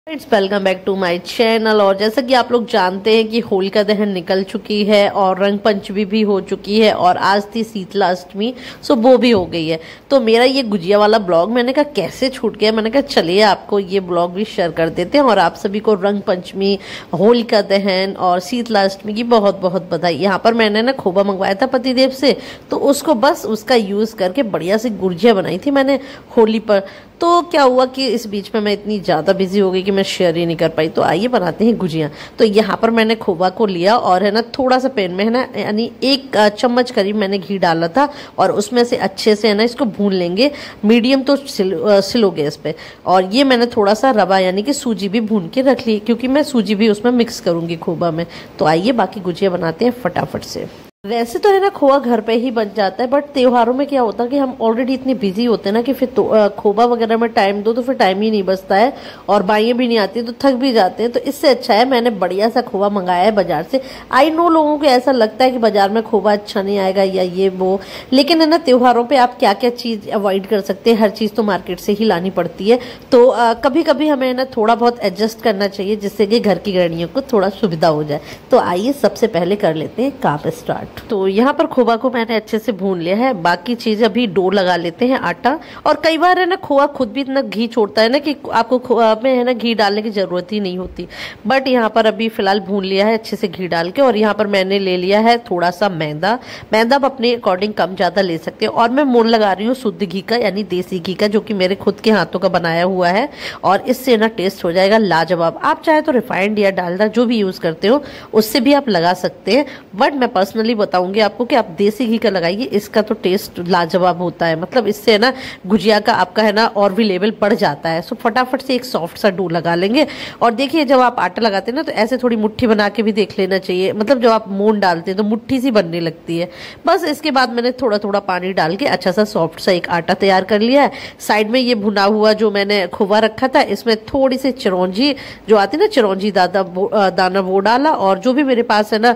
Friends, welcome back to my channel. और जैसा कि आप लोग जानते हैं कि होलिका दहन निकल चुकी है और रंग पंचमी भी हो चुकी है और आज थी शीतला अष्टमी, सो वो भी हो गई है। तो मेरा ये गुजिया वाला ब्लॉग मैंने कहा कैसे छूट गया, मैंने कहा चलिए आपको ये ब्लॉग भी शेयर कर देते हैं। और आप सभी को रंग पंचमी, होलिका दहन और शीतला अष्टमी की बहुत बहुत बधाई। यहाँ पर मैंने ना खोबा मंगवाया था पतिदेव से, तो उसको बस उसका यूज़ करके बढ़िया सी गुजिया बनाई थी मैंने होली पर। तो क्या हुआ कि इस बीच में मैं इतनी ज़्यादा बिजी हो गई कि मैं शेयर ही नहीं कर पाई। तो आइए बनाते हैं गुजिया। तो यहाँ पर मैंने खोबा को लिया और है ना थोड़ा सा पैन में है ना यानी 1 चम्मच करीब मैंने घी डाला था और उसमें से अच्छे से है ना इसको भून लेंगे मीडियम तो स्लो गैस पे। और ये मैंने थोड़ा सा रवा यानी कि सूजी भी भून के रख ली, क्योंकि मैं सूजी भी उसमें मिक्स करूँगी खोबा में। तो आइए बाकी गुजिया बनाते हैं फटाफट से। वैसे तो है ना खोआ घर पे ही बन जाता है, बट त्योहारों में क्या होता है कि हम ऑलरेडी इतने बिजी होते हैं ना कि फिर तो खोबा वगैरह में टाइम दो तो फिर टाइम ही नहीं बचता है और बाइयाँ भी नहीं आती तो थक भी जाते हैं। तो इससे अच्छा है मैंने बढ़िया सा खोबा मंगाया है बाजार से। आई नो लोगों को ऐसा लगता है कि बाजार में खोबा अच्छा नहीं आएगा या ये वो, लेकिन है ना त्योहारों पर आप क्या क्या चीज़ अवॉइड कर सकते हैं। हर चीज़ तो मार्केट से ही लानी पड़ती है, तो कभी कभी हमें ना थोड़ा बहुत एडजस्ट करना चाहिए जिससे कि घर की गृहिणियों को थोड़ा सुविधा हो जाए। तो आइए सबसे पहले कर लेते हैं काम स्टार्ट। तो यहाँ पर खोबा को मैंने अच्छे से भून लिया है, बाकी चीज़ अभी डो लगा लेते हैं आटा। और कई बार है ना खोआ खुद भी इतना घी छोड़ता है ना कि आपको खोआ में है ना घी डालने की ज़रूरत ही नहीं होती। बट यहाँ पर अभी फ़िलहाल भून लिया है अच्छे से घी डाल के। और यहाँ पर मैंने ले लिया है थोड़ा सा मैदा। मैदा आप अपने अकॉर्डिंग कम ज़्यादा ले सकते हो। और मैं मोल लगा रही हूँ शुद्ध घी का यानी देसी घी का, जो कि मेरे खुद के हाथों का बनाया हुआ है। और इससे ना टेस्ट हो जाएगा लाजवाब। आप चाहे तो रिफाइंड या डालडा जो भी यूज़ करते हो उससे भी आप लगा सकते हैं, बट मैं पर्सनली बताऊँगी आपको कि आप देसी घी का लगाइए, इसका तो टेस्ट लाजवाब होता है। मतलब इससे है ना गुजिया का आपका है ना और भी लेवल बढ़ जाता है। सो फटाफट से एक सॉफ्ट सा डो लगा लेंगे। और देखिए जब आप आटा लगाते हैं ना तो ऐसे थोड़ी मुट्ठी बना के भी देख लेना चाहिए। मतलब जब आप मोन डालते हैं तो मुट्ठी सी बनने लगती है। बस इसके बाद मैंने थोड़ा थोड़ा पानी डाल के अच्छा सा सॉफ्ट सा एक आटा तैयार कर लिया है। साइड में ये भुना हुआ जो मैंने खोवा रखा था, इसमें थोड़ी सी चिरौंजी जो आती है ना चिरौंजी दाना वो डाला। और जो भी मेरे पास है ना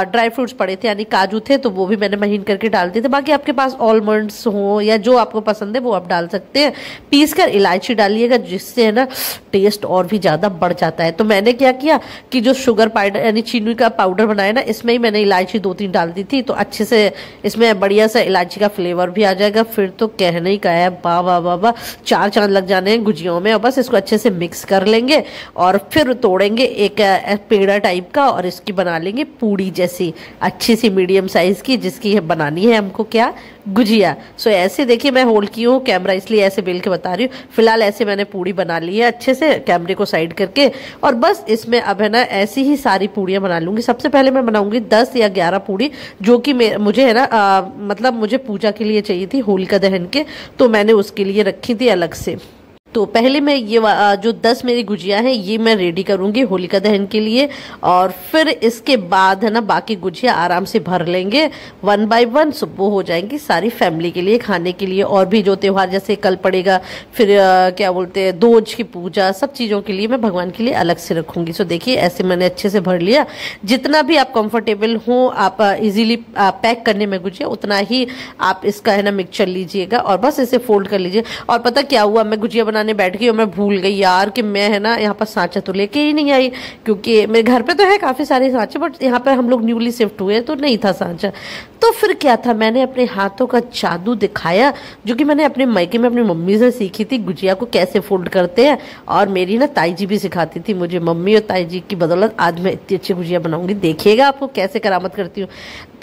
ड्राई फ्रूट्स पड़े थे यानी काजू थे तो वो भी मैंने महीन करके डाल दिए थे। बाकी आपके पास ऑलमंड्स हो या जो आपको पसंद है वो आप डाल सकते हैं। पीस कर इलायची डालिएगा जिससे है ना टेस्ट और भी ज़्यादा बढ़ जाता है। तो मैंने क्या किया कि जो शुगर पाउडर यानी चीनी का पाउडर बनाया ना, इसमें ही मैंने इलायची 2-3 डाल दी थी। तो अच्छे से इसमें बढ़िया सा इलायची का फ्लेवर भी आ जाएगा। फिर तो कहने ही का है, वाह वाह वाह वाह, 4 चांद लग जाने हैं गुजियों में। और बस इसको अच्छे से मिक्स कर लेंगे और फिर तोड़ेंगे एक पेड़ा टाइप का और इसकी बना लेंगे पूड़ी जैसी अच्छी सी मीडियम साइज की, जिसकी बनानी है हमको क्या गुजिया। सो ऐसे देखिए मैं होल्ड की हूँ कैमरा इसलिए ऐसे बेल के बता रही हूँ। फिलहाल ऐसे मैंने पूड़ी बना ली है अच्छे से कैमरे को साइड करके। और बस इसमें अब है ना ऐसी ही सारी पूड़ियाँ बना लूँगी। सबसे पहले मैं बनाऊँगी 10 या 11 पूड़ी, जो कि मुझे है ना मतलब मुझे पूजा के लिए चाहिए थी होलिका दहन के, तो मैंने उसके लिए रखी थी अलग से। तो पहले मैं ये जो 10 मेरी गुजिया हैं ये मैं रेडी करूँगी होलिका दहन के लिए। और फिर इसके बाद है ना बाकी गुजिया आराम से भर लेंगे 1 बाय 1। सुबह हो जाएंगी सारी फैमिली के लिए खाने के लिए। और भी जो त्यौहार जैसे कल पड़ेगा, फिर क्या बोलते हैं दोज की पूजा, सब चीज़ों के लिए मैं भगवान के लिए अलग से रखूँगी। सो देखिए ऐसे मैंने अच्छे से भर लिया। जितना भी आप कंफर्टेबल हो आप इजीली पैक करने में गुजिया उतना ही आप इसका है ना मिक्सचर लीजिएगा और बस इसे फोल्ड कर लीजिए। और पता क्या हुआ, मैं गुजिया बनाने बैठ गई और मैं भूल गई यार कि मैं है ना यहाँ पर सांचा तो लेके ही नहीं आई, क्योंकि मेरे घर पे तो है काफ़ी सारे सांचे बट यहाँ पर हम लोग न्यूली शिफ्ट हुए तो नहीं था सांचा। तो फिर क्या था, मैंने अपने हाथों का जादू दिखाया जो कि मैंने अपने मायके में अपनी मम्मी से सीखी थी गुजिया को कैसे फोल्ड करते हैं। और मेरी ना ताई जी भी सिखाती थी मुझे। मम्मी और ताई जी की बदौलत आज मैं इतनी अच्छी गुजिया बनाऊंगी, देखिएगा आपको कैसे करामत करती हूँ।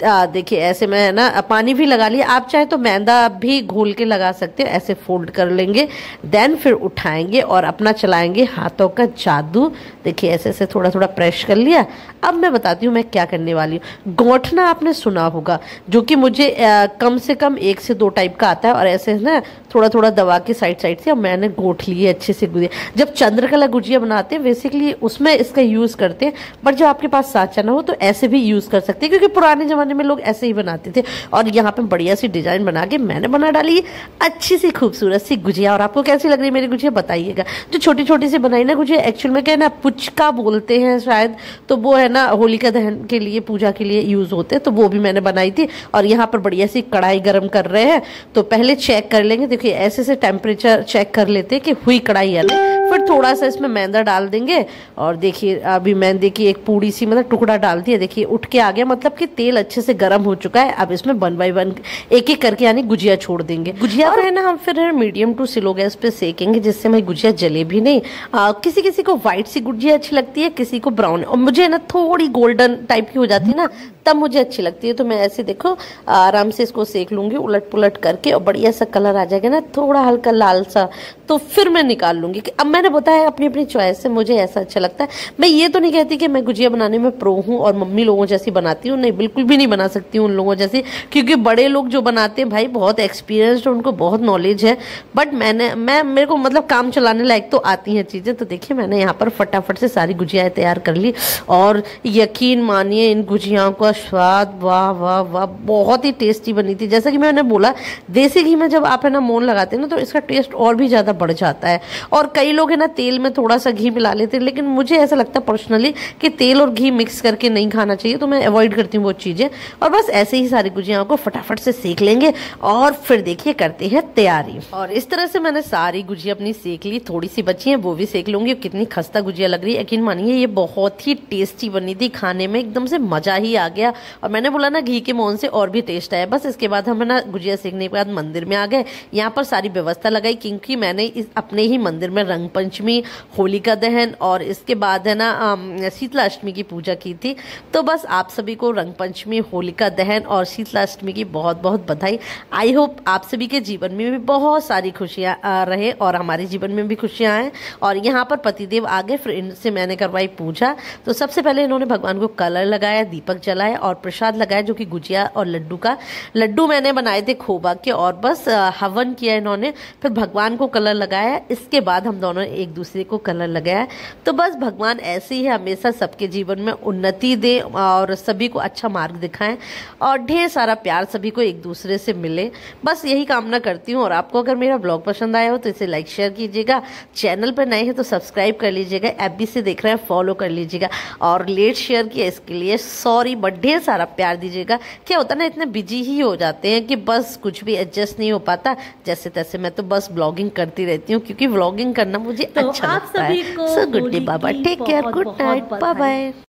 देखिए ऐसे मैं है ना पानी भी लगा लिया, आप चाहे तो मैदा भी घोल के लगा सकते हैं। ऐसे फोल्ड कर लेंगे, देन फिर उठाएंगे और अपना चलाएंगे हाथों का जादू। देखिए ऐसे ऐसे थोड़ा थोड़ा प्रेस कर लिया। अब मैं बताती हूँ मैं क्या करने वाली हूँ। गौठना आपने सुना होगा, जो कि मुझे कम से कम 1 से 2 टाइप का आता है। और ऐसे ना थोड़ा थोड़ा दबा के साइड साइड से मैंने गोठ ली है अच्छे से गुजिया। जब चंद्रकला गुजिया बनाते हैं बेसिकली उसमें इसका यूज़ करते हैं, बट जब आपके पास सांचा ना हो तो ऐसे भी यूज़ कर सकते हैं, क्योंकि पुराने ज़माने में लोग ऐसे ही बनाते थे। और यहाँ पे बढ़िया सी डिजाइन बना के मैंने बना डाली अच्छी सी खूबसूरत सी गुजिया। और आपको कैसी लग रही है मेरी गुजिया बताइएगा। जो छोटी छोटी सी बनाई ना गुजिया, एक्चुअल में क्या है ना पुचका बोलते हैं शायद, तो वो है ना होलिका दहन के लिए पूजा के लिए यूज़ होते हैं। तो वो भी मैंने बनाई थी। और यहाँ पर बढ़िया सी कढ़ाई गर्म कर रहे हैं, तो पहले चेक कर लेंगे। देखिए ऐसे से टेम्परेचर चेक कर लेते हैं कि हुई कढ़ाई है ना। फिर थोड़ा सा इसमें मैदा डाल देंगे और देखिए अभी मैदे की एक पूरी सी मतलब टुकड़ा डाल दिया, देखिए उठ के आ गया, मतलब कि तेल अच्छे से गर्म हो चुका है। अब इसमें 1 बाय 1 एक एक करके यानी गुजिया छोड़ देंगे। गुजिया को है ना हम फिर मीडियम टू स्लो गैस पे सेकेंगे जिससे हमारी गुजिया जले भी नहीं। किसी किसी को व्हाइट सी गुजिया अच्छी लगती है, किसी को ब्राउन, और मुझे ना थोड़ी गोल्डन टाइप की हो जाती है ना तब मुझे अच्छी लगती है। तो मैं ऐसे देखो आराम से इसको सेक लूंगी उलट पुलट करके, और बढ़िया सा कलर आ जाएगा ना थोड़ा हल्का लाल सा, तो फिर मैं निकाल लूंगी। अब मैंने बताया अपनी अपनी चॉइस है, मुझे ऐसा अच्छा लगता है। मैं ये तो नहीं कहती कि मैं गुजिया बनाने में प्रो हूँ और मम्मी लोगों जैसी बनाती हूँ, नहीं बिल्कुल भी नहीं बना सकती हूँ उन लोगों जैसी, क्योंकि बड़े लोग जो बनाते हैं भाई बहुत एक्सपीरियंस्ड, उनको बहुत नॉलेज है। बट मेरे को मतलब काम चलाने लायक तो आती हैं चीजें। तो देखिए मैंने यहाँ पर फटाफट से सारी गुजियाएं तैयार कर ली, और यकीन मानिए इन गुजियाओं का स्वाद वाह वाह वाह बहुत ही टेस्टी बनी थी। जैसा कि मैंने बोला देसी घी में जब आप है ना मोन लगाते हैं ना तो इसका टेस्ट और भी ज्यादा बढ़ जाता है। और कई लोग है ना तेल में थोड़ा सा घी मिला लेते हैं, लेकिन मुझे ऐसा लगता है पर्सनली कि तेल और घी मिक्स करके नहीं खाना चाहिए, तो मैं अवॉइड करती हूँ वो चीजें। और बस ऐसे ही सारी गुजियाओं को फटाफट से सेक लेंगे और फिर देखिए करते हैं तैयारी। और इस तरह से मैंने सारी गुजिया अपनी सेक ली, थोड़ी सी बची है वो भी सेक लूंगी। कितनी खस्ता गुजिया लग रही है, यकीन मानिए ये बहुत ही टेस्टी बनी थी, खाने में एकदम से मजा ही आ गया। और मैंने बोला ना घी के मोहन से और भी टेस्ट आया। बस इसके बाद हम ना गुजिया सेकने के बाद मंदिर में आ गए, यहाँ पर सारी व्यवस्था लगाई, क्योंकि मैंने इस अपने ही मंदिर में रंग पंचमी, होलिका दहन और इसके बाद है ना शीतला अष्टमी की पूजा की थी। तो बस आप सभी को रंग पंचमी, होलिका दहन और शीतला अष्टमी की बहुत बहुत बधाई। आई होप आप सभी के जीवन में भी बहुत सारी खुशियाँ रहे और हमारे जीवन में भी खुशियाँ आए। और यहाँ पर पतिदेव आ गए, फिर इनसे मैंने करवाई पूजा। तो सबसे पहले इन्होंने भगवान को कलर लगाया, दीपक जलाया और प्रसाद लगाया जो कि गुजिया और लड्डू का। लड्डू मैंने बनाए थे खोबा के, और बस हवन किया इन्होंने, फिर भगवान को कलर लगाया। इसके बाद हम दोनों एक दूसरे को कलर लगाया। तो बस भगवान ऐसे ही हमेशा सबके जीवन में उन्नति दे और सभी को अच्छा मार्ग दिखाएं और ढेर सारा प्यार सभी को एक दूसरे से मिले, बस यही कामना करती हूँ। और आपको अगर मेरा ब्लॉग पसंद आया हो तो इसे लाइक शेयर कीजिएगा, चैनल पर नए हैं तो सब्सक्राइब कर लीजिएगा, एफबी से देख रहे हैं फॉलो कर लीजिएगा। और लेट शेयर किया इसके लिए सॉरी, बट ढेर सारा प्यार दीजिएगा। क्या होता है ना इतने बिजी ही हो जाते हैं कि बस कुछ भी एडजस्ट नहीं हो पाता, जैसे तैसे मैं तो बस ब्लॉगिंग करती रहती हूँ क्योंकि व्लॉगिंग करना मुझे अच्छा लगता है। सो गुड डे बाबा, take care, good night, bye bye.